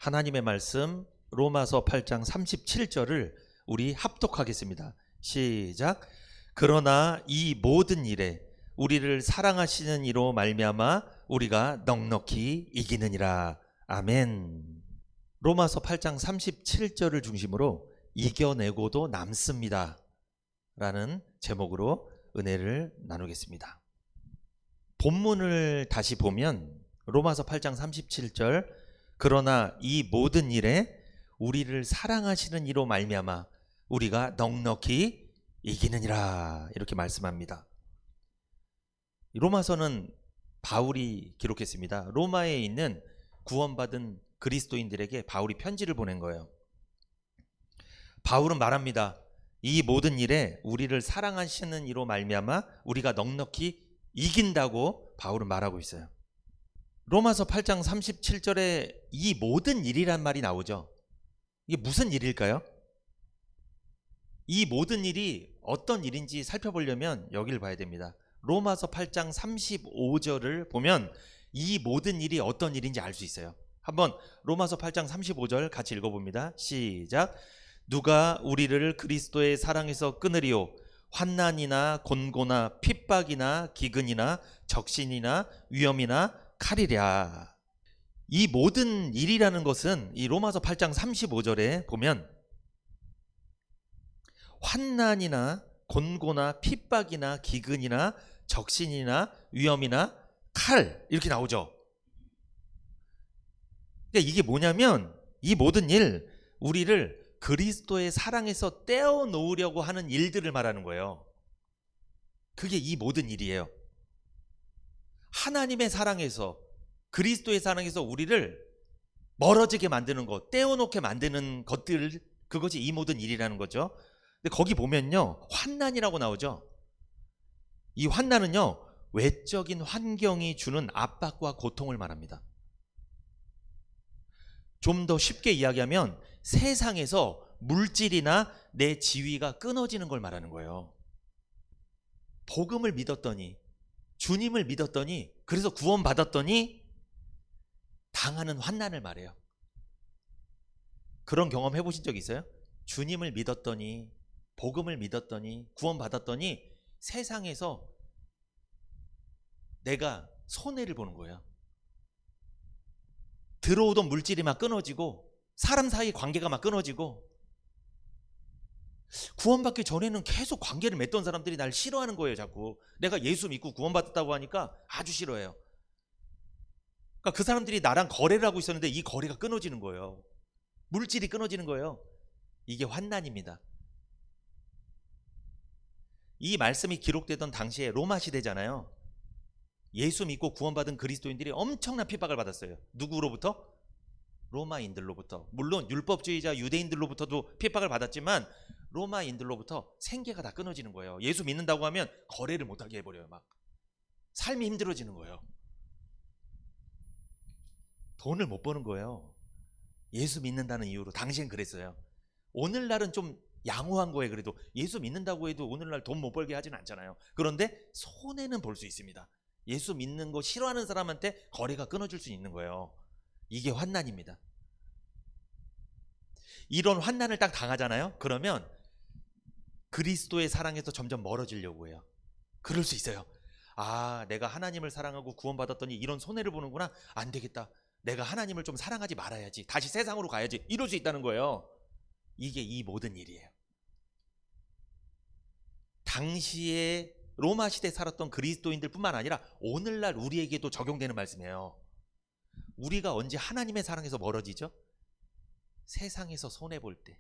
하나님의 말씀 로마서 8장 37절을 우리 합독하겠습니다. 시작. 그러나 이 모든 일에 우리를 사랑하시는 이로 말미암아 우리가 넉넉히 이기느니라. 아멘. 로마서 8장 37절을 중심으로 이겨내고도 남습니다 라는 제목으로 은혜를 나누겠습니다. 본문을 다시 보면 로마서 8장 37절, 그러나 이 모든 일에 우리를 사랑하시는 이로 말미암아 우리가 넉넉히 이기느니라, 이렇게 말씀합니다. 로마서는 바울이 기록했습니다. 로마에 있는 구원받은 그리스도인들에게 바울이 편지를 보낸 거예요. 바울은 말합니다. 이 모든 일에 우리를 사랑하시는 이로 말미암아 우리가 넉넉히 이긴다고 바울은 말하고 있어요. 로마서 8장 37절에 이 모든 일이란 말이 나오죠. 이게 무슨 일일까요? 이 모든 일이 어떤 일인지 살펴보려면 여기를 봐야 됩니다. 로마서 8장 35절을 보면 이 모든 일이 어떤 일인지 알 수 있어요. 한번 로마서 8장 35절 같이 읽어봅니다. 시작. 누가 우리를 그리스도의 사랑에서 끊으리요? 환난이나 곤고나 핍박이나 기근이나 적신이나 위험이나 칼이랴. 이 모든 일이라는 것은 이 로마서 8장 35절에 보면 환난이나 곤고나 핍박이나 기근이나 적신이나 위험이나 칼, 이렇게 나오죠. 그러니까 이게 뭐냐면 이 모든 일, 우리를 그리스도의 사랑에서 떼어놓으려고 하는 일들을 말하는 거예요. 그게 이 모든 일이에요. 하나님의 사랑에서, 그리스도의 사랑에서 우리를 멀어지게 만드는 것, 떼어놓게 만드는 것들, 그것이 이 모든 일이라는 거죠. 근데 거기 보면요, 환난이라고 나오죠. 이 환난은요, 외적인 환경이 주는 압박과 고통을 말합니다. 좀 더 쉽게 이야기하면 세상에서 물질이나 내 지위가 끊어지는 걸 말하는 거예요. 복음을 믿었더니, 주님을 믿었더니, 그래서 구원받았더니 당하는 환난을 말해요. 그런 경험 해보신 적 있어요? 주님을 믿었더니, 복음을 믿었더니, 구원받았더니 세상에서 내가 손해를 보는 거예요. 들어오던 물질이 막 끊어지고 사람 사이 관계가 막 끊어지고, 구원받기 전에는 계속 관계를 맺던 사람들이 날 싫어하는 거예요. 자꾸 내가 예수 믿고 구원받았다고 하니까 아주 싫어해요. 그러니까 그 사람들이 나랑 거래를 하고 있었는데 이 거래가 끊어지는 거예요. 물질이 끊어지는 거예요. 이게 환난입니다. 이 말씀이 기록되던 당시에 로마 시대잖아요. 예수 믿고 구원받은 그리스도인들이 엄청난 핍박을 받았어요. 누구로부터? 로마인들로부터. 물론 율법주의자 유대인들로부터도 핍박을 받았지만 로마인들로부터 생계가 다 끊어지는 거예요. 예수 믿는다고 하면 거래를 못하게 해버려요. 막 삶이 힘들어지는 거예요. 돈을 못 버는 거예요. 예수 믿는다는 이유로. 당시엔 그랬어요. 오늘날은 좀 양호한 거예요. 그래도 예수 믿는다고 해도 오늘날 돈 못 벌게 하진 않잖아요. 그런데 손해는 볼 수 있습니다. 예수 믿는 거 싫어하는 사람한테 거래가 끊어질 수 있는 거예요. 이게 환난입니다. 이런 환난을 딱 당하잖아요. 그러면 그리스도의 사랑에서 점점 멀어지려고 해요. 그럴 수 있어요. 아, 내가 하나님을 사랑하고 구원받았더니 이런 손해를 보는구나. 안 되겠다. 내가 하나님을 좀 사랑하지 말아야지. 다시 세상으로 가야지. 이럴 수 있다는 거예요. 이게 이 모든 일이에요. 당시에 로마 시대에 살았던 그리스도인들 뿐만 아니라 오늘날 우리에게도 적용되는 말씀이에요. 우리가 언제 하나님의 사랑에서 멀어지죠? 세상에서 손해볼 때,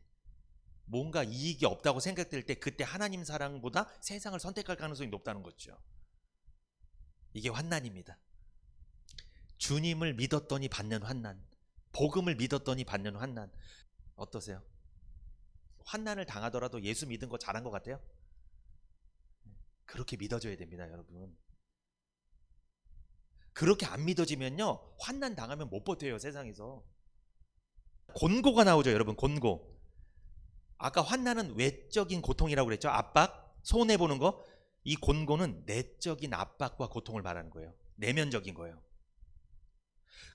뭔가 이익이 없다고 생각될 때, 그때 하나님 사랑보다 세상을 선택할 가능성이 높다는 거죠. 이게 환난입니다. 주님을 믿었더니 받는 환난, 복음을 믿었더니 받는 환난. 어떠세요? 환난을 당하더라도 예수 믿은 거 잘한 것 같아요? 그렇게 믿어줘야 됩니다, 여러분. 그렇게 안 믿어지면요, 환난 당하면 못 버텨요, 세상에서. 곤고가 나오죠, 여러분. 곤고. 아까 환난은 외적인 고통이라고 그랬죠. 압박, 손해보는 거. 이 곤고는 내적인 압박과 고통을 말하는 거예요. 내면적인 거예요.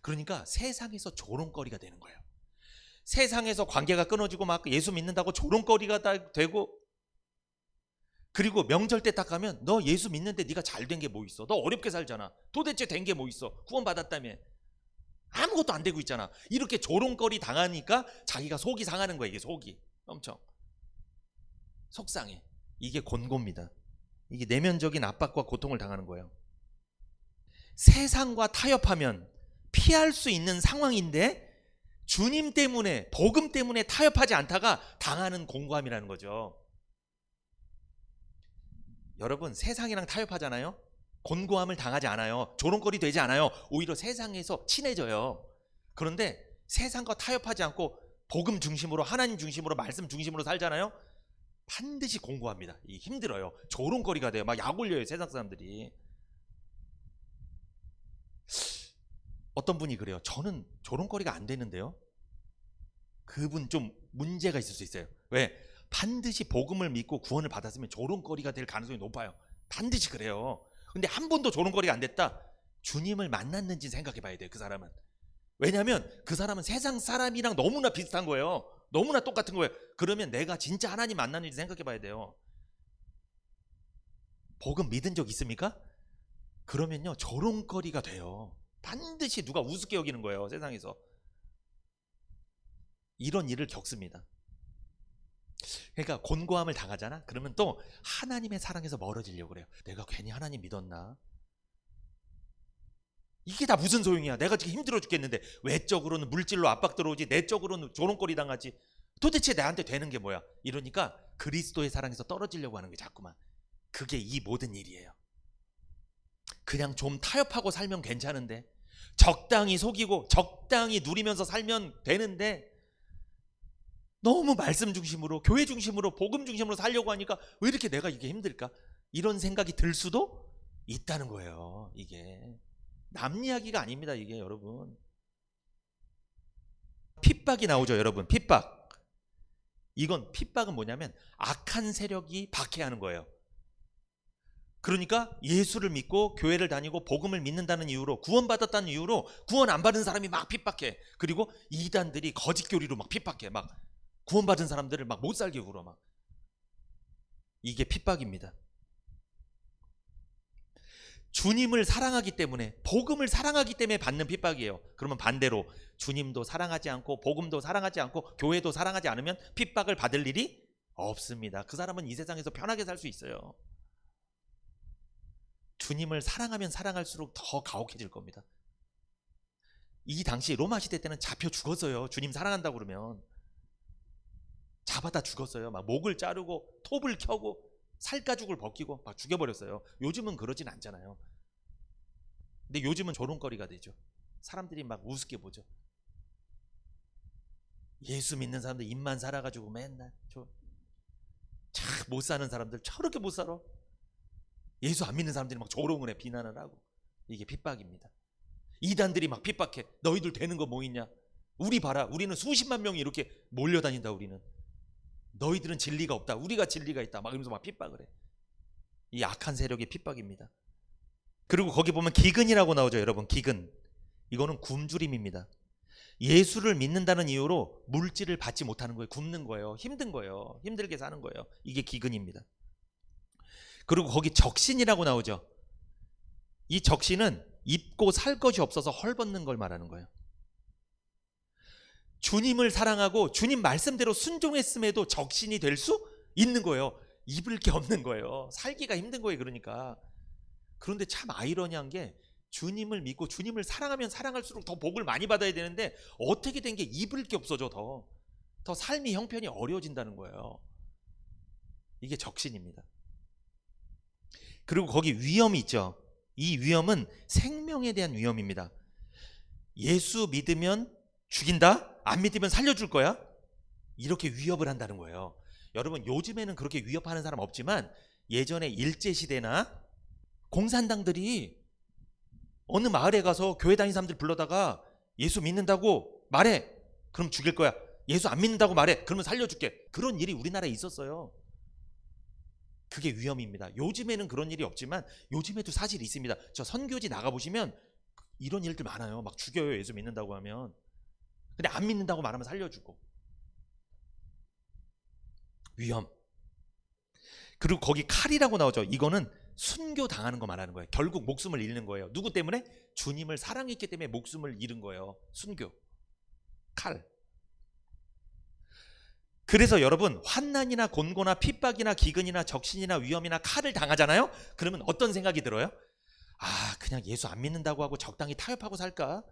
그러니까 세상에서 조롱거리가 되는 거예요. 세상에서 관계가 끊어지고 막 예수 믿는다고 조롱거리가 다 되고, 그리고 명절 때 딱 가면 너 예수 믿는데 네가 잘 된 게 뭐 있어? 너 어렵게 살잖아. 도대체 된 게 뭐 있어? 구원 받았다며. 아무것도 안 되고 있잖아. 이렇게 조롱거리 당하니까 자기가 속이 상하는 거야. 이게 속이 엄청 속상해. 이게 곤고입니다. 이게 내면적인 압박과 고통을 당하는 거예요. 세상과 타협하면 피할 수 있는 상황인데 주님 때문에, 복음 때문에 타협하지 않다가 당하는 공고함이라는 거죠. 여러분, 세상이랑 타협하잖아요. 곤고함을 당하지 않아요. 조롱거리 되지 않아요. 오히려 세상에서 친해져요. 그런데 세상과 타협하지 않고 복음 중심으로, 하나님 중심으로, 말씀 중심으로 살잖아요. 반드시 공고합니다. 힘들어요. 조롱거리가 돼요. 막 약 올려요, 세상 사람들이. 어떤 분이 그래요. 저는 조롱거리가 안 되는데요. 그분 좀 문제가 있을 수 있어요. 왜? 반드시 복음을 믿고 구원을 받았으면 조롱거리가 될 가능성이 높아요. 반드시 그래요. 근데 한 번도 조롱거리가 안 됐다? 주님을 만났는지 생각해 봐야 돼요. 그 사람은. 왜냐하면 그 사람은 세상 사람이랑 너무나 비슷한 거예요. 너무나 똑같은 거예요. 그러면 내가 진짜 하나님 만났는지 생각해 봐야 돼요. 복음 믿은 적 있습니까? 그러면요, 조롱거리가 돼요. 반드시 누가 우습게 여기는 거예요, 세상에서. 이런 일을 겪습니다. 그러니까 곤고함을 당하잖아. 그러면 또 하나님의 사랑에서 멀어지려고 그래요. 내가 괜히 하나님 믿었나? 이게 다 무슨 소용이야. 내가 지금 힘들어 죽겠는데 외적으로는 물질로 압박 들어오지, 내적으로는 조롱거리 당하지. 도대체 나한테 되는 게 뭐야? 이러니까 그리스도의 사랑에서 떨어지려고 하는 게 자꾸만. 그게 이 모든 일이에요. 그냥 좀 타협하고 살면 괜찮은데, 적당히 속이고 적당히 누리면서 살면 되는데, 너무 말씀 중심으로, 교회 중심으로, 복음 중심으로 살려고 하니까 왜 이렇게 내가 이게 힘들까? 이런 생각이 들 수도 있다는 거예요. 이게 남 이야기가 아닙니다. 이게 여러분, 핍박이 나오죠. 여러분, 핍박. 이건 핍박은 뭐냐면 악한 세력이 박해하는 거예요. 그러니까 예수를 믿고 교회를 다니고 복음을 믿는다는 이유로, 구원받았다는 이유로 구원 안 받은 사람이 막 핍박해. 그리고 이단들이 거짓 교리로 막 핍박해. 막 구원받은 사람들을 막 못 살게 굴어. 막 이게 핍박입니다. 주님을 사랑하기 때문에, 복음을 사랑하기 때문에 받는 핍박이에요. 그러면 반대로 주님도 사랑하지 않고 복음도 사랑하지 않고 교회도 사랑하지 않으면 핍박을 받을 일이 없습니다. 그 사람은 이 세상에서 편하게 살 수 있어요. 주님을 사랑하면 사랑할수록 더 가혹해질 겁니다. 이 당시 로마 시대 때는 잡혀 죽었어요. 주님 사랑한다고 그러면 잡아다 죽었어요. 막 목을 자르고 톱을 켜고 살가죽을 벗기고 막 죽여버렸어요. 요즘은 그러진 않잖아요. 근데 요즘은 조롱거리가 되죠. 사람들이 막 우습게 보죠. 예수 믿는 사람들 입만 살아가지고 맨날 참 못 사는 사람들 저렇게 못 살아. 예수 안 믿는 사람들이 막 조롱을 해, 비난을 하고. 이게 핍박입니다. 이단들이 막 핍박해. 너희들 되는 거 뭐 있냐? 우리 봐라. 우리는 수십만 명이 이렇게 몰려다닌다. 우리는. 너희들은 진리가 없다. 우리가 진리가 있다. 막 이러면서 막 핍박을 해. 이 악한 세력의 핍박입니다. 그리고 거기 보면 기근이라고 나오죠. 여러분, 기근. 이거는 굶주림입니다. 예수를 믿는다는 이유로 물질을 받지 못하는 거예요. 굶는 거예요. 힘든 거예요. 힘들게 사는 거예요. 이게 기근입니다. 그리고 거기 적신이라고 나오죠. 이 적신은 입고 살 것이 없어서 헐벗는 걸 말하는 거예요. 주님을 사랑하고 주님 말씀대로 순종했음에도 적신이 될 수 있는 거예요. 입을 게 없는 거예요. 살기가 힘든 거예요. 그러니까. 그런데 참 아이러니한 게, 주님을 믿고 주님을 사랑하면 사랑할수록 더 복을 많이 받아야 되는데 어떻게 된 게 입을 게 없어져. 더 삶이 형편이 어려워진다는 거예요. 이게 적신입니다. 그리고 거기 위험이 있죠. 이 위험은 생명에 대한 위험입니다. 예수 믿으면 죽인다? 안 믿으면 살려줄 거야? 이렇게 위협을 한다는 거예요. 여러분, 요즘에는 그렇게 위협하는 사람 없지만 예전에 일제시대나 공산당들이 어느 마을에 가서 교회 다니는 사람들 불러다가 예수 믿는다고 말해. 그럼 죽일 거야. 예수 안 믿는다고 말해. 그러면 살려줄게. 그런 일이 우리나라에 있었어요. 그게 위험입니다. 요즘에는 그런 일이 없지만 요즘에도 사실 있습니다. 저 선교지 나가보시면 이런 일들 많아요. 막 죽여요. 예수 믿는다고 하면. 근데 안 믿는다고 말하면 살려주고. 위험. 그리고 거기 칼이라고 나오죠. 이거는 순교 당하는 거 말하는 거예요. 결국 목숨을 잃는 거예요. 누구 때문에? 주님을 사랑했기 때문에 목숨을 잃은 거예요. 순교. 칼. 그래서 여러분, 환난이나 곤고나 핍박이나 기근이나 적신이나 위험이나 칼을 당하잖아요. 그러면 어떤 생각이 들어요? 아, 그냥 예수 안 믿는다고 하고 적당히 타협하고 살까?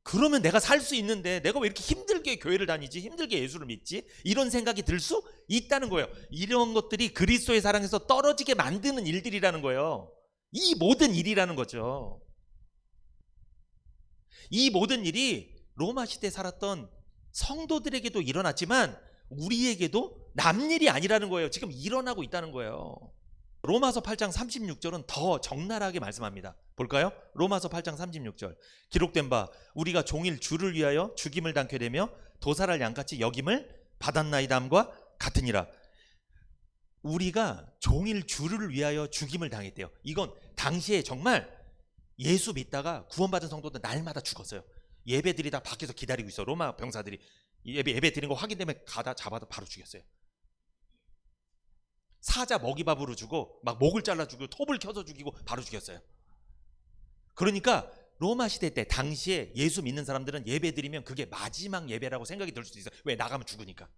그러면 내가 살 수 있는데 내가 왜 이렇게 힘들게 교회를 다니지? 힘들게 예수를 믿지? 이런 생각이 들 수 있다는 거예요. 이런 것들이 그리스도의 사랑에서 떨어지게 만드는 일들이라는 거예요. 이 모든 일이라는 거죠. 이 모든 일이 로마 시대에 살았던 성도들에게도 일어났지만 우리에게도 남일이 아니라는 거예요. 지금 일어나고 있다는 거예요. 로마서 8장 36절은 더 적나라하게 말씀합니다. 볼까요? 로마서 8장 36절. 기록된 바 우리가 종일 주를 위하여 죽임을 당케 되며 도살할 양같이 여김을 받았나이다함과 같으니라. 우리가 종일 주를 위하여 죽임을 당했대요. 이건 당시에 정말 예수 믿다가 구원받은 성도들 날마다 죽었어요. 예배드리다 밖에서 기다리고 있어. 로마 병사들이 예배 드린 거 확인되면 가다 잡아도 바로 죽였어요. 사자 먹이밥으로 주고 막 목을 잘라 주고 톱을 켜서 죽이고 바로 죽였어요. 그러니까 로마 시대 때 당시에 예수 믿는 사람들은 예배 드리면 그게 마지막 예배라고 생각이 들 수도 있어요. 왜? 나가면 죽으니까.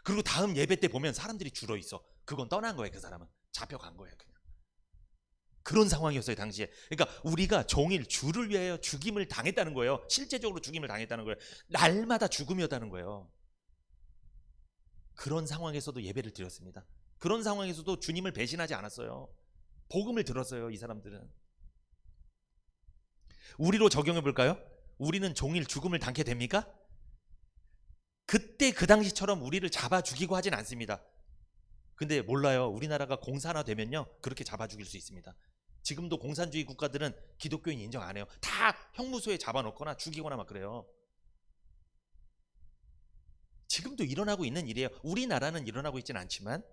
그리고 다음 예배 때 보면 사람들이 줄어 있어. 그건 떠난 거예요. 그 사람은 잡혀간 거예요. 그냥 그런 상황이었어요 당시에. 그러니까 우리가 종일 주를 위하여 죽임을 당했다는 거예요. 실제적으로 죽임을 당했다는 거예요. 날마다 죽음이었다는 거예요. 그런 상황에서도 예배를 드렸습니다. 그런 상황에서도 주님을 배신하지 않았어요. 복음을 들었어요. 이 사람들은. 우리로 적용해 볼까요? 우리는 종일 죽음을 당게 됩니까? 그때 그 당시처럼 우리를 잡아 죽이고 하진 않습니다. 근데 몰라요. 우리나라가 공산화되면요 그렇게 잡아 죽일 수 있습니다. 지금도 공산주의 국가들은 기독교인 인정 안 해요. 다 형무소에 잡아놓거나 죽이거나 막 그래요. 지금도 일어나고 있는 일이에요. 우리나라는 일어나고 있지는 않지만.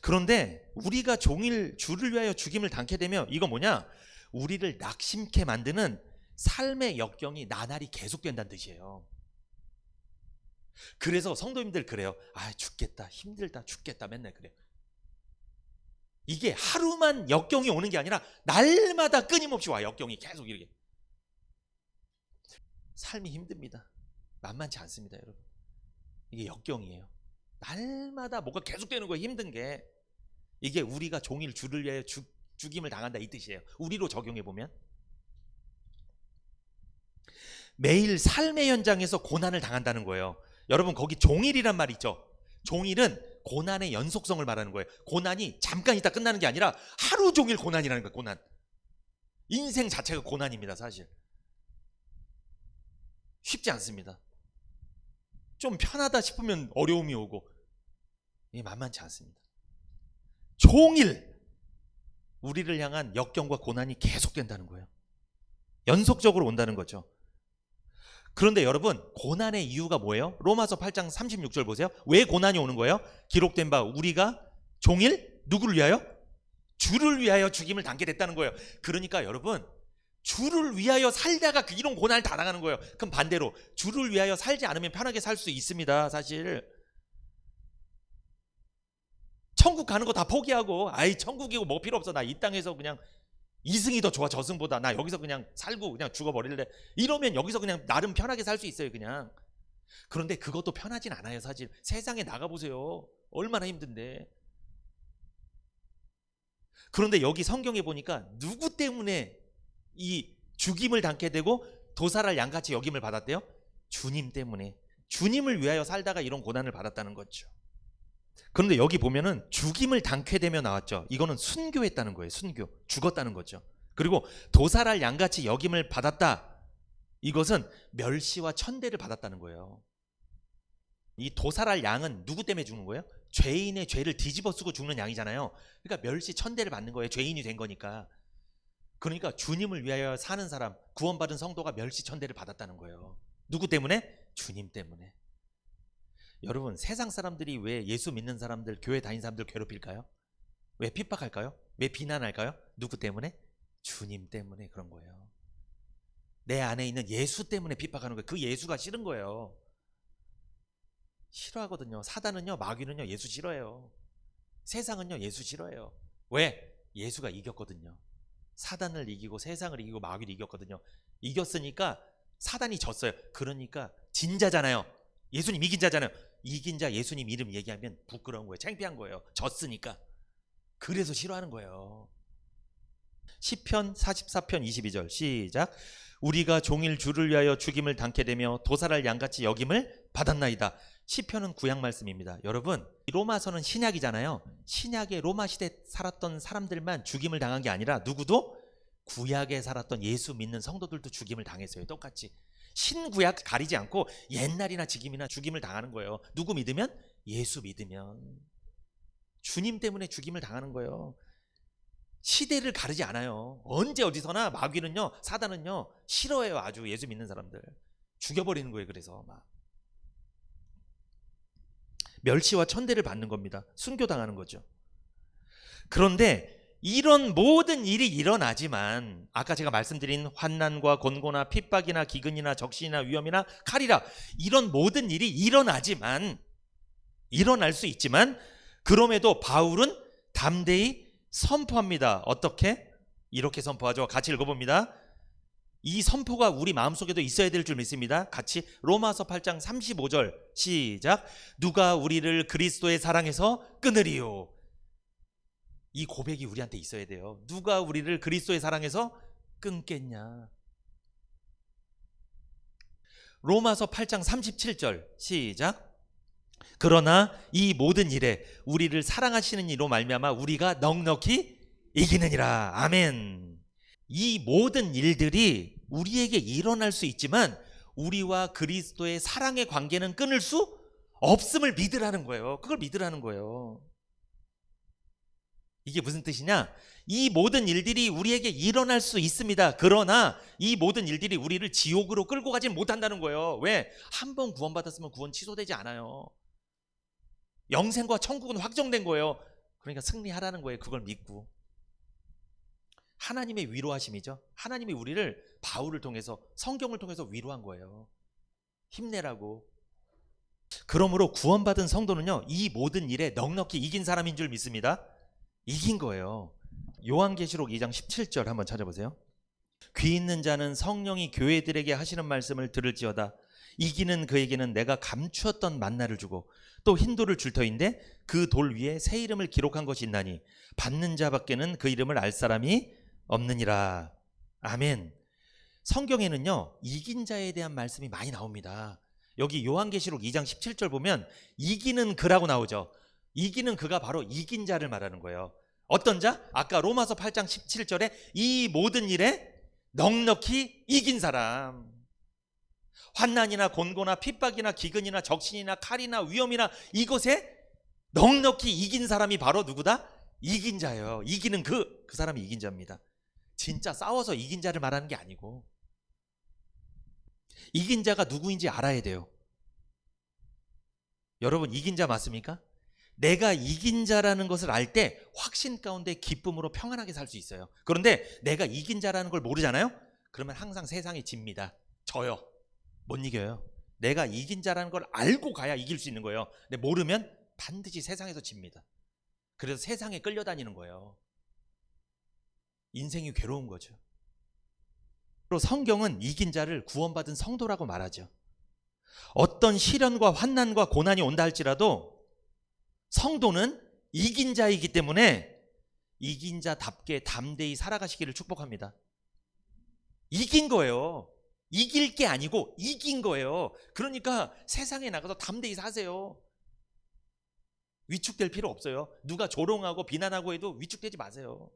그런데 우리가 종일 주를 위하여 죽임을 당게 되면 이거 뭐냐? 우리를 낙심케 만드는 삶의 역경이 나날이 계속된다는 뜻이에요. 그래서 성도님들 그래요. 아, 죽겠다, 힘들다, 죽겠다 맨날 그래요. 이게 하루만 역경이 오는 게 아니라 날마다 끊임없이 와. 역경이 계속 이렇게. 삶이 힘듭니다. 만만치 않습니다, 여러분. 이게 역경이에요. 날마다 뭐가 계속되는 거예요. 힘든 게. 이게 우리가 종일 주를 위하여 죽임을 당한다 이 뜻이에요. 우리로 적용해 보면 매일 삶의 현장에서 고난을 당한다는 거예요. 여러분 거기 종일이란 말 있죠. 종일은 고난의 연속성을 말하는 거예요. 고난이 잠깐 있다 끝나는 게 아니라 하루 종일 고난이라는 거예요. 고난. 인생 자체가 고난입니다. 사실 쉽지 않습니다. 좀 편하다 싶으면 어려움이 오고 이게 만만치 않습니다. 종일 우리를 향한 역경과 고난이 계속된다는 거예요. 연속적으로 온다는 거죠. 그런데 여러분 고난의 이유가 뭐예요? 로마서 8장 36절 보세요. 왜 고난이 오는 거예요? 기록된 바 우리가 종일 누구를 위하여? 주를 위하여 죽임을 당게 됐다는 거예요. 그러니까 여러분 주를 위하여 살다가 이런 고난을 다 당하는 거예요. 그럼 반대로 주를 위하여 살지 않으면 편하게 살 수 있습니다. 사실 천국 가는 거 다 포기하고 아이 천국이고 뭐 필요 없어. 나 이 땅에서 그냥 이승이 더 좋아 저승보다. 나 여기서 그냥 살고 그냥 죽어버릴래. 이러면 여기서 그냥 나름 편하게 살 수 있어요. 그냥. 그런데 그것도 편하진 않아요. 사실 세상에 나가보세요. 얼마나 힘든데. 그런데 여기 성경에 보니까 누구 때문에 이 죽임을 당게 되고 도살할 양같이 여김을 받았대요? 주님 때문에. 주님을 위하여 살다가 이런 고난을 받았다는 거죠. 그런데 여기 보면은 죽임을 당케 되며 나왔죠. 이거는 순교했다는 거예요. 순교. 죽었다는 거죠. 그리고 도살할 양같이 여김을 받았다. 이것은 멸시와 천대를 받았다는 거예요. 이 도살할 양은 누구 때문에 죽는 거예요? 죄인의 죄를 뒤집어 쓰고 죽는 양이잖아요. 그러니까 멸시 천대를 받는 거예요. 죄인이 된 거니까. 그러니까 주님을 위하여 사는 사람, 구원받은 성도가 멸시 천대를 받았다는 거예요. 누구 때문에? 주님 때문에. 여러분 세상 사람들이 왜 예수 믿는 사람들, 교회 다니는 사람들 괴롭힐까요? 왜 핍박할까요? 왜 비난할까요? 누구 때문에? 주님 때문에 그런 거예요. 내 안에 있는 예수 때문에 핍박하는 거예요. 그 예수가 싫은 거예요. 싫어하거든요. 사단은요, 마귀는요, 예수 싫어해요. 세상은요, 예수 싫어해요. 왜? 예수가 이겼거든요. 사단을 이기고 세상을 이기고 마귀를 이겼거든요. 이겼으니까 사단이 졌어요. 그러니까 진자잖아요. 예수님 이긴 자잖아요. 이긴 자 예수님 이름 얘기하면 부끄러운 거예요. 창피한 거예요. 졌으니까. 그래서 싫어하는 거예요. 시편 44편 22절 시작. 우리가 종일 주를 위하여 죽임을 당케 되며 도살할 양같이 여김을 받았나이다. 시편은 구약 말씀입니다. 여러분, 로마서는 신약이잖아요. 신약의 로마 시대 살았던 사람들만 죽임을 당한 게 아니라 누구도 구약에 살았던 예수 믿는 성도들도 죽임을 당했어요. 똑같이. 신구약 가리지 않고 옛날이나 지금이나 죽임을 당하는 거예요. 누구 믿으면? 예수 믿으면. 주님 때문에 죽임을 당하는 거예요. 시대를 가르지 않아요. 언제 어디서나 마귀는요, 사단은요, 싫어해요. 아주 예수 믿는 사람들 죽여버리는 거예요. 그래서 막 멸시와 천대를 받는 겁니다. 순교당하는 거죠. 그런데 이런 모든 일이 일어나지만 아까 제가 말씀드린 환난과 곤고나 핍박이나 기근이나 적신이나 위험이나 칼이라 이런 모든 일이 일어날 수 있지만 그럼에도 바울은 담대히 선포합니다. 어떻게? 이렇게 선포하죠. 같이 읽어봅니다. 이 선포가 우리 마음속에도 있어야 될 줄 믿습니다. 같이 로마서 8장 35절 시작. 누가 우리를 그리스도의 사랑에서 끊으리요. 이 고백이 우리한테 있어야 돼요. 누가 우리를 그리스도의 사랑에서 끊겠냐. 로마서 8장 37절 시작. 그러나 이 모든 일에 우리를 사랑하시는 이로 말미암아 우리가 넉넉히 이기느니라. 아멘. 이 모든 일들이 우리에게 일어날 수 있지만 우리와 그리스도의 사랑의 관계는 끊을 수 없음을 믿으라는 거예요. 그걸 믿으라는 거예요. 이게 무슨 뜻이냐? 이 모든 일들이 우리에게 일어날 수 있습니다. 그러나 이 모든 일들이 우리를 지옥으로 끌고 가지 못한다는 거예요. 왜? 한 번 구원받았으면 구원 취소되지 않아요. 영생과 천국은 확정된 거예요. 그러니까 승리하라는 거예요. 그걸 믿고. 하나님의 위로하심이죠. 하나님이 우리를 바울을 통해서 성경을 통해서 위로한 거예요. 힘내라고. 그러므로 구원받은 성도는요, 이 모든 일에 넉넉히 이긴 사람인 줄 믿습니다. 이긴 거예요. 요한계시록 2장 17절 한번 찾아보세요. 귀 있는 자는 성령이 교회들에게 하시는 말씀을 들을지어다. 이기는 그에게는 내가 감추었던 만나를 주고 또 흰 돌을 줄 터인데 그 돌 위에 새 이름을 기록한 것이 있나니 받는 자밖에는 그 이름을 알 사람이 없느니라. 아멘. 성경에는요, 이긴 자에 대한 말씀이 많이 나옵니다. 여기 요한계시록 2장 17절 보면 이기는 그라고 나오죠. 이기는 그가 바로 이긴 자를 말하는 거예요. 어떤 자? 아까 로마서 8장 17절에 이 모든 일에 넉넉히 이긴 사람. 환난이나 곤고나 핍박이나 기근이나 적신이나 칼이나 위험이나 이것에 넉넉히 이긴 사람이 바로 누구다? 이긴 자예요. 이기는 그 사람이 이긴 자입니다. 진짜 싸워서 이긴 자를 말하는 게 아니고 이긴 자가 누구인지 알아야 돼요. 여러분, 이긴 자 맞습니까? 내가 이긴 자라는 것을 알 때 확신 가운데 기쁨으로 평안하게 살 수 있어요. 그런데 내가 이긴 자라는 걸 모르잖아요? 그러면 항상 세상이 집니다. 져요. 못 이겨요. 내가 이긴 자라는 걸 알고 가야 이길 수 있는 거예요. 근데 모르면 반드시 세상에서 집니다. 그래서 세상에 끌려다니는 거예요. 인생이 괴로운 거죠. 그리고 성경은 이긴 자를 구원받은 성도라고 말하죠. 어떤 시련과 환난과 고난이 온다 할지라도 성도는 이긴 자이기 때문에 이긴 자답게 담대히 살아가시기를 축복합니다. 이긴 거예요. 이길 게 아니고 이긴 거예요. 그러니까 세상에 나가서 담대히 사세요. 위축될 필요 없어요. 누가 조롱하고 비난하고 해도 위축되지 마세요.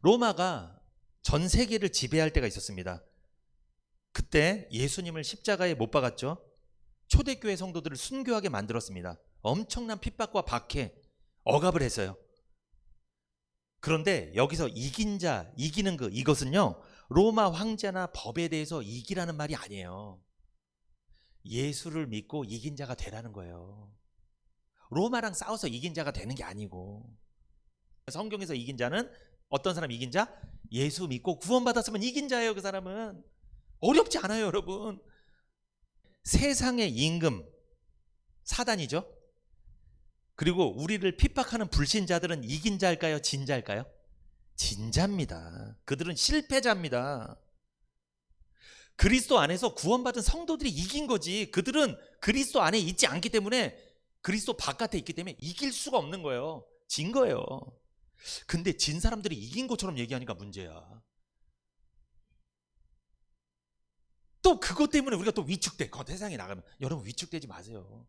로마가 전 세계를 지배할 때가 있었습니다. 그때 예수님을 십자가에 못 박았죠. 초대교회 성도들을 순교하게 만들었습니다. 엄청난 핍박과 박해, 억압을 했어요. 그런데 여기서 이긴 자, 이기는 이것은요, 로마 황제나 법에 대해서 이기라는 말이 아니에요. 예수를 믿고 이긴 자가 되라는 거예요. 로마랑 싸워서 이긴 자가 되는 게 아니고. 성경에서 이긴 자는 어떤 사람 이긴 자? 예수 믿고 구원받았으면 이긴 자예요. 그 사람은 어렵지 않아요, 여러분. 세상의 임금 사단이죠. 그리고 우리를 핍박하는 불신자들은 이긴 자일까요? 진 자일까요? 진자입니다. 그들은 실패자입니다. 그리스도 안에서 구원받은 성도들이 이긴 거지. 그들은 그리스도 안에 있지 않기 때문에, 그리스도 바깥에 있기 때문에 이길 수가 없는 거예요. 진 거예요. 근데 진 사람들이 이긴 것처럼 얘기하니까 문제야. 또 그것 때문에 우리가 또 위축돼. 세상에 나가면. 여러분 위축되지 마세요.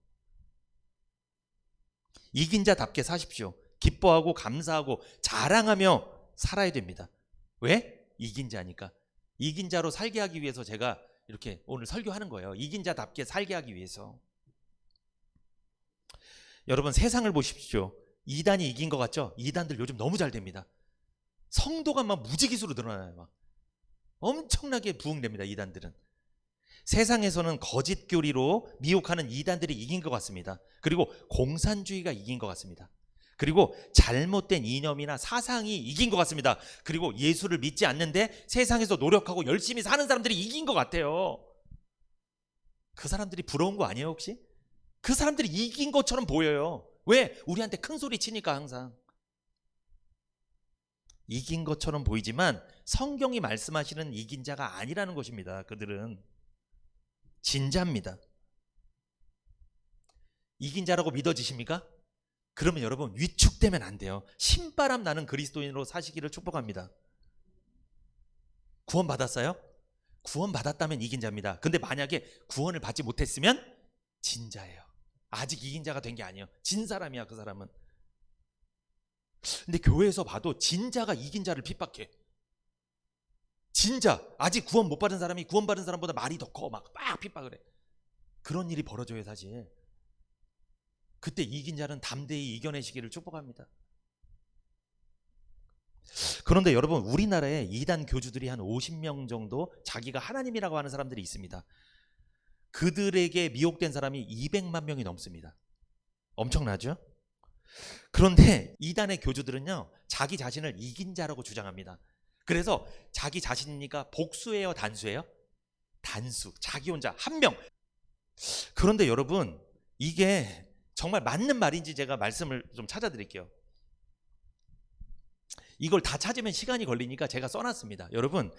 이긴 자답게 사십시오. 기뻐하고 감사하고 자랑하며 살아야 됩니다. 왜? 이긴 자니까. 이긴 자로 살게 하기 위해서 제가 이렇게 오늘 설교하는 거예요. 이긴 자답게 살게 하기 위해서. 여러분 세상을 보십시오. 이단이 이긴 것 같죠? 이단들 요즘 너무 잘 됩니다. 성도가 막 무지기수로 늘어나요. 막 엄청나게 부흥됩니다. 이단들은. 세상에서는 거짓 교리로 미혹하는 이단들이 이긴 것 같습니다. 그리고 공산주의가 이긴 것 같습니다. 그리고 잘못된 이념이나 사상이 이긴 것 같습니다. 그리고 예수를 믿지 않는데 세상에서 노력하고 열심히 사는 사람들이 이긴 것 같아요. 그 사람들이 부러운 거 아니에요 혹시? 그 사람들이 이긴 것처럼 보여요. 왜? 우리한테 큰 소리 치니까 항상. 이긴 것처럼 보이지만 성경이 말씀하시는 이긴 자가 아니라는 것입니다. 그들은 진자입니다. 이긴 자라고 믿어지십니까? 그러면 여러분 위축되면 안 돼요. 신바람 나는 그리스도인으로 사시기를 축복합니다. 구원 받았어요? 구원 받았다면 이긴 자입니다. 근데 만약에 구원을 받지 못했으면 진자예요. 아직 이긴 자가 된 게 아니에요. 진 사람이야 그 사람은. 근데 교회에서 봐도 진자가 이긴 자를 핍박해. 진자, 아직 구원 못 받은 사람이 구원 받은 사람보다 말이 더 커. 막 핍박을 해. 그런 일이 벌어져요 사실. 그때 이긴 자는 담대히 이겨내시기를 축복합니다. 그런데 여러분 우리나라에 이단 교주들이 한 50명 정도 자기가 하나님이라고 하는 사람들이 있습니다. 그들에게 미혹된 사람이 200만 명이 넘습니다. 엄청나죠? 그런데 이단의 교주들은요 자기 자신을 이긴 자라고 주장합니다. 그래서 자기 자신이니까 복수예요 단수예요? 단수. 자기 혼자 한 명. 그런데 여러분 이게 정말 맞는 말인지 제가 말씀을 좀 찾아드릴게요. 이걸 다 찾으면 시간이 걸리니까 제가 써놨습니다. 여러분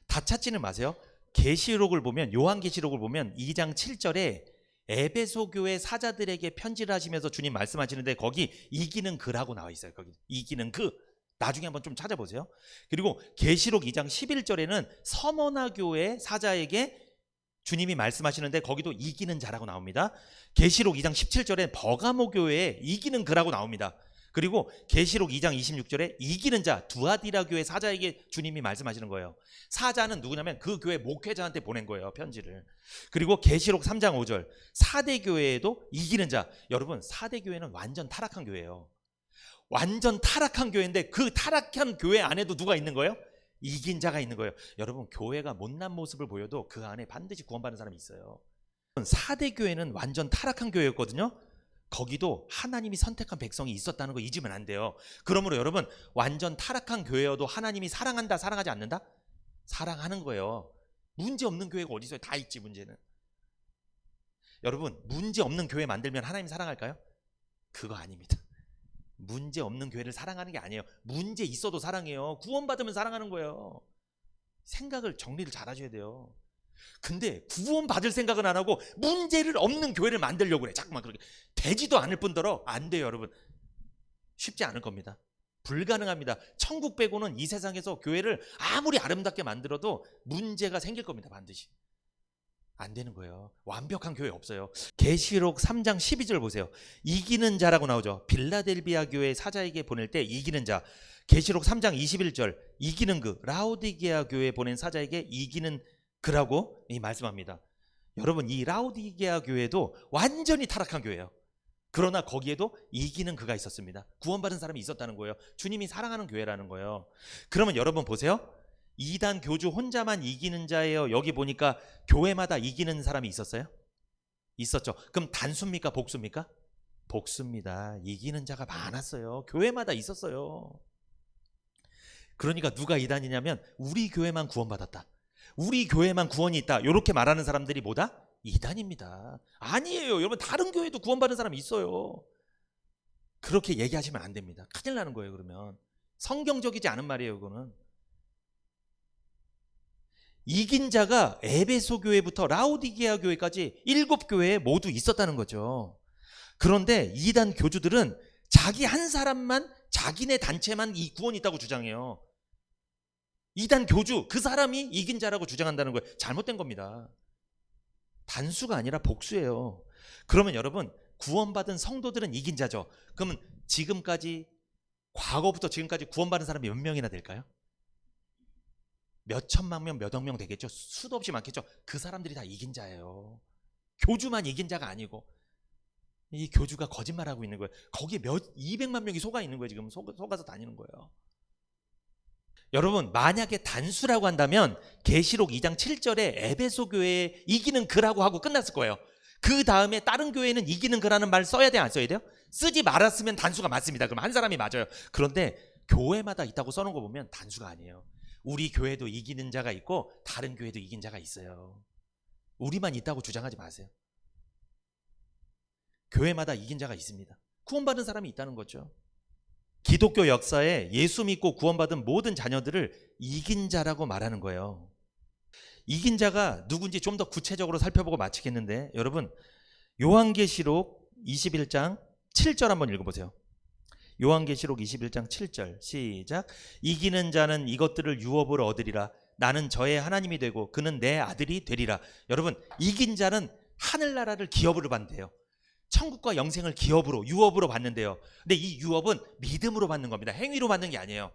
다 찾지는 마세요. 계시록을 보면, 요한계시록을 보면 2장 7절에 에베소 교회 사자들에게 편지를 하시면서 주님 말씀하시는데 거기 이기는 그라고 나와 있어요. 거기 이기는 그. 나중에 한번 좀 찾아보세요. 그리고 계시록 2장 11절에는 서머나 교회 사자에게 주님이 말씀하시는데 거기도 이기는 자라고 나옵니다. 계시록 2장 17절에 버가모 교회에 이기는 그라고 나옵니다. 그리고 계시록 2장 26절에 이기는 자 두아디라 교회 사자에게 주님이 말씀하시는 거예요. 사자는 누구냐면 그 교회 목회자한테 보낸 거예요 편지를. 그리고 계시록 3장 5절 사대 교회에도 이기는 자. 여러분 사대 교회는 완전 타락한 교회예요. 완전 타락한 교회인데 그 타락한 교회 안에도 누가 있는 거예요? 이긴 자가 있는 거예요. 여러분 교회가 못난 모습을 보여도 그 안에 반드시 구원받는 사람이 있어요. 사대 교회는 완전 타락한 교회였거든요. 거기도 하나님이 선택한 백성이 있었다는 거 잊으면 안 돼요. 그러므로 여러분 완전 타락한 교회여도 하나님이 사랑한다 사랑하지 않는다? 사랑하는 거예요. 문제 없는 교회가 어디 있어요? 다 있지 문제는. 여러분 문제 없는 교회 만들면 하나님 사랑할까요? 그거 아닙니다. 문제 없는 교회를 사랑하는 게 아니에요. 문제 있어도 사랑해요. 구원받으면 사랑하는 거예요. 생각을 정리를 잘 하셔야 돼요. 근데 구원받을 생각은 안 하고 문제를 없는 교회를 만들려고 그래. 자꾸만 그렇게. 되지도 않을 뿐더러 안 돼요 여러분. 쉽지 않을 겁니다. 불가능합니다. 천국 빼고는 이 세상에서 교회를 아무리 아름답게 만들어도 문제가 생길 겁니다. 반드시. 안 되는 거예요. 완벽한 교회 없어요. 계시록 3장 12절 보세요. 이기는 자라고 나오죠. 빌라델비아 교회 사자에게 보낼 때 이기는 자. 계시록 3장 21절 이기는 그. 라오디게아 교회에 보낸 사자에게 이기는 그라고 말씀합니다. 여러분 이 라오디게아 교회도 완전히 타락한 교회예요. 그러나 거기에도 이기는 그가 있었습니다. 구원받은 사람이 있었다는 거예요. 주님이 사랑하는 교회라는 거예요. 그러면 여러분 보세요. 이단 교주 혼자만 이기는 자예요. 여기 보니까 교회마다 이기는 사람이 있었어요? 있었죠. 그럼 단수입니까? 복수입니까? 복수입니다. 이기는 자가 많았어요. 교회마다 있었어요. 그러니까 누가 이단이냐면 우리 교회만 구원받았다, 우리 교회만 구원이 있다, 이렇게 말하는 사람들이 뭐다? 이단입니다. 아니에요. 여러분, 다른 교회도 구원받은 사람이 있어요. 그렇게 얘기하시면 안 됩니다. 큰일 나는 거예요. 그러면 성경적이지 않은 말이에요. 그거는. 이긴 자가 에베소 교회부터 라오디게아 교회까지 7교회에 모두 있었다는 거죠. 그런데 이단 교주들은 자기 한 사람만, 자기네 단체만 이 구원이 있다고 주장해요. 이단 교주, 그 사람이 이긴 자라고 주장한다는 거예요. 잘못된 겁니다. 단수가 아니라 복수예요. 그러면 여러분, 구원받은 성도들은 이긴 자죠. 그러면 지금까지, 과거부터 지금까지 구원받은 사람이 몇 명이나 될까요? 몇 천만 명, 몇 억 명 되겠죠. 수도 없이 많겠죠. 그 사람들이 다 이긴 자예요. 교주만 이긴 자가 아니고, 이 교주가 거짓말하고 있는 거예요. 거기에 200만 명이 속아 있는 거예요. 지금 속아서 다니는 거예요. 여러분, 만약에 단수라고 한다면 계시록 2장 7절에 에베소 교회에 이기는 그라고 하고 끝났을 거예요. 그 다음에 다른 교회는 이기는 그라는 말 써야 돼요, 안 써야 돼요? 쓰지 말았으면 단수가 맞습니다. 그럼 한 사람이 맞아요. 그런데 교회마다 있다고 써놓은 거 보면 단수가 아니에요. 우리 교회도 이기는 자가 있고 다른 교회도 이긴 자가 있어요. 우리만 있다고 주장하지 마세요. 교회마다 이긴 자가 있습니다. 구원받은 사람이 있다는 거죠. 기독교 역사에 예수 믿고 구원받은 모든 자녀들을 이긴 자라고 말하는 거예요. 이긴 자가 누군지 좀 더 구체적으로 살펴보고 마치겠는데, 여러분, 요한계시록 21장 7절 한번 읽어보세요. 요한계시록 21장 7절 시작. 이기는 자는 이것들을 유업으로 얻으리라. 나는 저의 하나님이 되고 그는 내 아들이 되리라. 여러분, 이긴 자는 하늘나라를 기업으로 받는데요. 천국과 영생을 기업으로, 유업으로 받는데요. 근데 이 유업은 믿음으로 받는 겁니다. 행위로 받는 게 아니에요.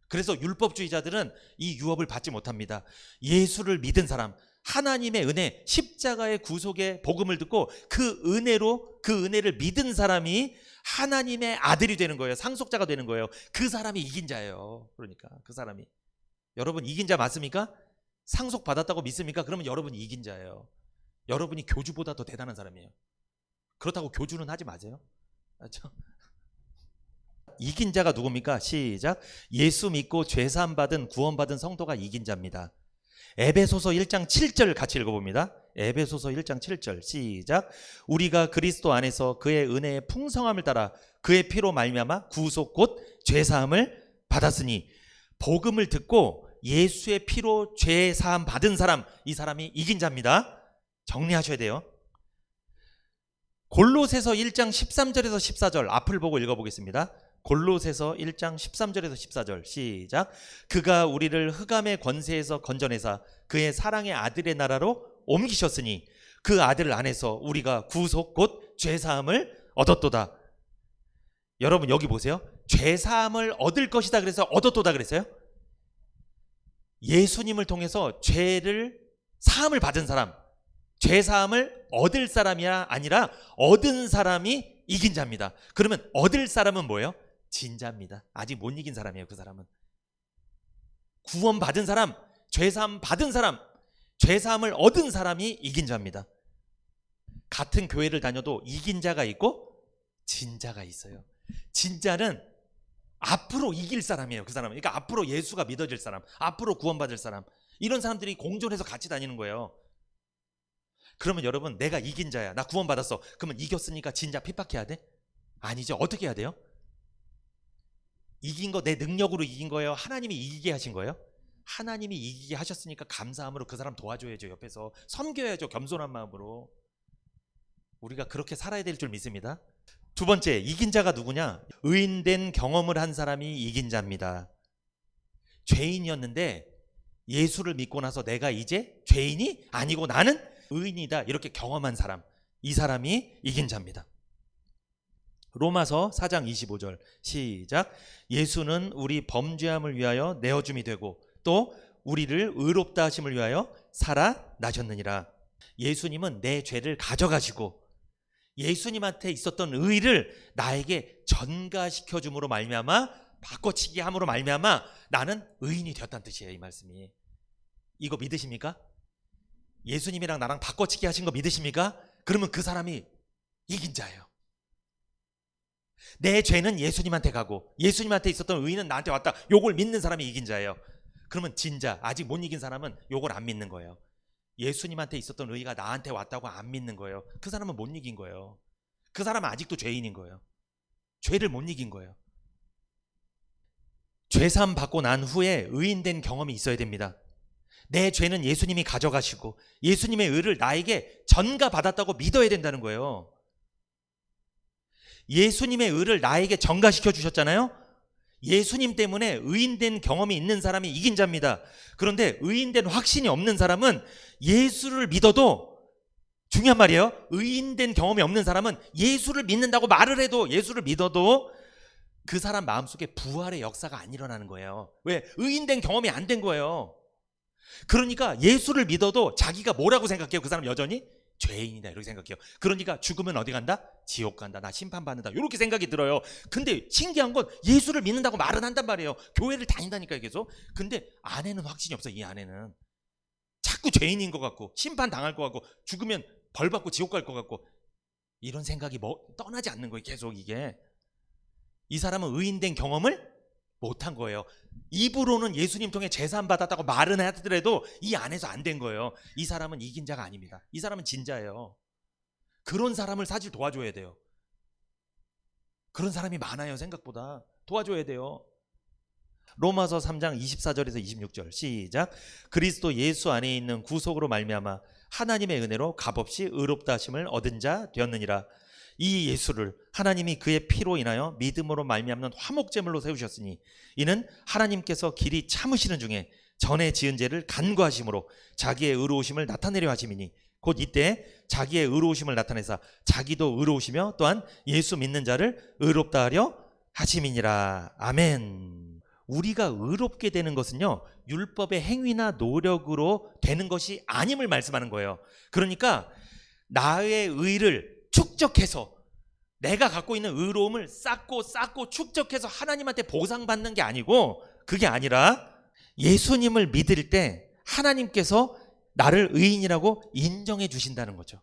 그래서 율법주의자들은 이 유업을 받지 못합니다. 예수를 믿은 사람, 하나님의 은혜, 십자가의 구속의 복음을 듣고 그 은혜로, 그 은혜를 믿은 사람이 하나님의 아들이 되는 거예요. 상속자가 되는 거예요. 그 사람이 이긴 자예요. 그러니까 그 사람이. 여러분, 이긴 자 맞습니까? 상속 받았다고 믿습니까? 그러면 여러분이 이긴 자예요. 여러분이 교주보다 더 대단한 사람이에요. 그렇다고 교주는 하지 마세요. 맞죠? 이긴 자가 누굽니까? 시작. 예수 믿고 죄사함 받은, 구원받은 성도가 이긴 자입니다. 에베소서 1장 7절 같이 읽어봅니다. 에베소서 1장 7절 시작. 우리가 그리스도 안에서 그의 은혜의 풍성함을 따라 그의 피로 말미암아 구속 곧 죄사함을 받았으니, 복음을 듣고 예수의 피로 죄사함 받은 사람, 이 사람이 이긴 자입니다. 정리하셔야 돼요. 골로새서 1장 13절에서 14절 앞을 보고 읽어보겠습니다. 골로새서 1장 13절에서 14절 시작. 그가 우리를 흑암의 권세에서 건져내사 그의 사랑의 아들의 나라로 옮기셨으니 그 아들 안에서 우리가 구속 곧 죄사함을 얻었도다. 여러분, 여기 보세요. 죄사함을 얻을 것이다 그래서 얻었도다 그랬어요. 예수님을 통해서 죄를 사함을 받은 사람, 죄사함을 얻을 사람이 아니라 얻은 사람이 이긴 자입니다. 그러면 얻을 사람은 뭐예요? 진자입니다. 아직 못 이긴 사람이에요. 그 사람은 구원 받은 사람, 죄사함 받은 사람, 죄사함을 얻은 사람이 이긴 자입니다. 같은 교회를 다녀도 이긴 자가 있고 진자가 있어요. 진자는 앞으로 이길 사람이에요. 그 사람은. 그러니까 앞으로 예수가 믿어질 사람, 앞으로 구원받을 사람, 이런 사람들이 공존해서 같이 다니는 거예요. 그러면 여러분, 내가 이긴 자야, 나 구원받았어. 그러면 이겼으니까 진자 핍박해야 돼? 아니죠. 어떻게 해야 돼요? 이긴 거 내 능력으로 이긴 거예요? 하나님이 이기게 하신 거예요? 하나님이 이기게 하셨으니까 감사함으로 그 사람 도와줘야죠. 옆에서 섬겨야죠. 겸손한 마음으로. 우리가 그렇게 살아야 될 줄 믿습니다. 두 번째, 이긴 자가 누구냐? 의인된 경험을 한 사람이 이긴 자입니다. 죄인이었는데 예수를 믿고 나서 내가 이제 죄인이 아니고 나는 의인이다, 이렇게 경험한 사람, 이 사람이 이긴 자입니다. 로마서 4장 25절 시작. 예수는 우리 범죄함을 위하여 내어줌이 되고 또 우리를 의롭다 하심을 위하여 살아나셨느니라. 예수님은 내 죄를 가져가시고 예수님한테 있었던 의를 나에게 전가시켜 줌으로 말미암아, 바꿔치기 함으로 말미암아 나는 의인이 되었다는 뜻이에요. 이 말씀이. 이거 믿으십니까? 예수님이랑 나랑 바꿔치기 하신 거 믿으십니까? 그러면 그 사람이 이긴 자예요. 내 죄는 예수님한테 가고 예수님한테 있었던 의는 나한테 왔다. 요걸 믿는 사람이 이긴 자예요. 그러면 진자, 아직 못 이긴 사람은 요걸 안 믿는 거예요. 예수님한테 있었던 의가 나한테 왔다고 안 믿는 거예요. 그 사람은 못 이긴 거예요. 그 사람은 아직도 죄인인 거예요. 죄를 못 이긴 거예요. 죄사함 받고 난 후에 의인된 경험이 있어야 됩니다. 내 죄는 예수님이 가져가시고 예수님의 의를 나에게 전가받았다고 믿어야 된다는 거예요. 예수님의 의를 나에게 전가시켜 주셨잖아요. 예수님 때문에 의인된 경험이 있는 사람이 이긴 자입니다. 그런데 의인된 확신이 없는 사람은 예수를 믿어도, 중요한 말이에요, 의인된 경험이 없는 사람은 예수를 믿는다고 말을 해도, 예수를 믿어도 그 사람 마음속에 부활의 역사가 안 일어나는 거예요. 왜? 의인된 경험이 안 된 거예요. 그러니까 예수를 믿어도 자기가 뭐라고 생각해요? 그 사람 여전히 죄인이다 이렇게 생각해요. 그러니까 죽으면 어디 간다? 지옥 간다. 나 심판받는다. 이렇게 생각이 들어요. 근데 신기한 건 예수를 믿는다고 말은 한단 말이에요. 교회를 다닌다니까요, 계속. 근데 안에는 확신이 없어요. 이 안에는 자꾸 죄인인 것 같고 심판 당할 것 같고 죽으면 벌 받고 지옥 갈 것 같고 이런 생각이 떠나지 않는 거예요. 계속 이게. 이 사람은 의인된 경험을 못한 거예요. 입으로는 예수님 통해 제사함 받았다고 말은 하더라도 이 안에서 안 된 거예요. 이 사람은 이긴 자가 아닙니다. 이 사람은 진자예요. 그런 사람을 사실 도와줘야 돼요. 그런 사람이 많아요. 생각보다. 도와줘야 돼요. 로마서 3장 24절에서 26절 시작. 그리스도 예수 안에 있는 구속으로 말미암아 하나님의 은혜로 값없이 의롭다 하심을 얻은 자 되었느니라. 이 예수를 하나님이 그의 피로 인하여 믿음으로 말미암는 화목제물로 세우셨으니 이는 하나님께서 길이 참으시는 중에 전에 지은 죄를 간구하심으로 자기의 의로우심을 나타내려 하심이니 곧 이때 자기의 의로우심을 나타내사 자기도 의로우시며 또한 예수 믿는 자를 의롭다 하려 하심이니라. 아멘. 우리가 의롭게 되는 것은요, 율법의 행위나 노력으로 되는 것이 아님을 말씀하는 거예요. 그러니까 나의 의를 축적해서 내가 갖고 있는 의로움을 쌓고 축적해서 하나님한테 보상받는 게 아니고, 그게 아니라 예수님을 믿을 때 하나님께서 나를 의인이라고 인정해 주신다는 거죠.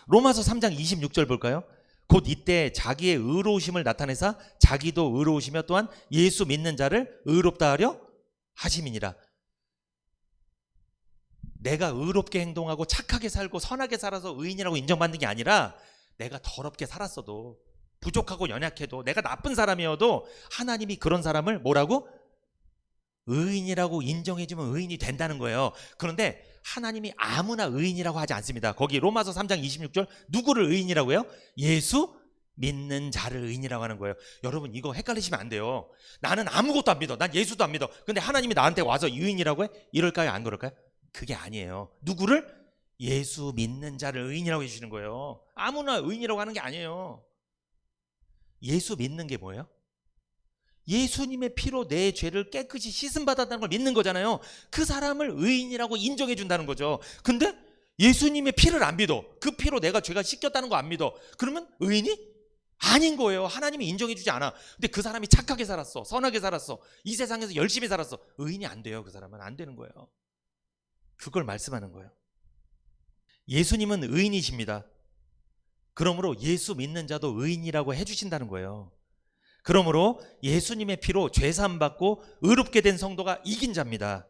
로마서 3장 26절 볼까요? 곧 이때 자기의 의로우심을 나타내사 자기도 의로우시며 또한 예수 믿는 자를 의롭다 하려 하심이니라. 내가 의롭게 행동하고 착하게 살고 선하게 살아서 의인이라고 인정받는 게 아니라 내가 더럽게 살았어도, 부족하고 연약해도, 내가 나쁜 사람이어도 하나님이 그런 사람을 뭐라고? 의인이라고 인정해주면 의인이 된다는 거예요. 그런데 하나님이 아무나 의인이라고 하지 않습니다. 거기 로마서 3장 26절 누구를 의인이라고 해요? 예수 믿는 자를 의인이라고 하는 거예요. 여러분 이거 헷갈리시면 안 돼요. 나는 아무것도 안 믿어. 난 예수도 안 믿어. 근데 하나님이 나한테 와서 의인이라고 해? 이럴까요? 안 그럴까요? 그게 아니에요. 누구를? 예수 믿는 자를 의인이라고 해주시는 거예요. 아무나 의인이라고 하는 게 아니에요. 예수 믿는 게 뭐예요? 예수님의 피로 내 죄를 깨끗이 씻음받았다는 걸 믿는 거잖아요. 그 사람을 의인이라고 인정해 준다는 거죠. 근데 예수님의 피를 안 믿어. 그 피로 내가 죄가 씻겼다는 거 안 믿어. 그러면 의인이 아닌 거예요. 하나님이 인정해 주지 않아. 근데 그 사람이 착하게 살았어, 선하게 살았어, 이 세상에서 열심히 살았어. 의인이 안 돼요. 그 사람은 안 되는 거예요. 그걸 말씀하는 거예요. 예수님은 의인이십니다. 그러므로 예수 믿는 자도 의인이라고 해주신다는 거예요. 그러므로 예수님의 피로 죄사함 받고 의롭게 된 성도가 이긴 자입니다.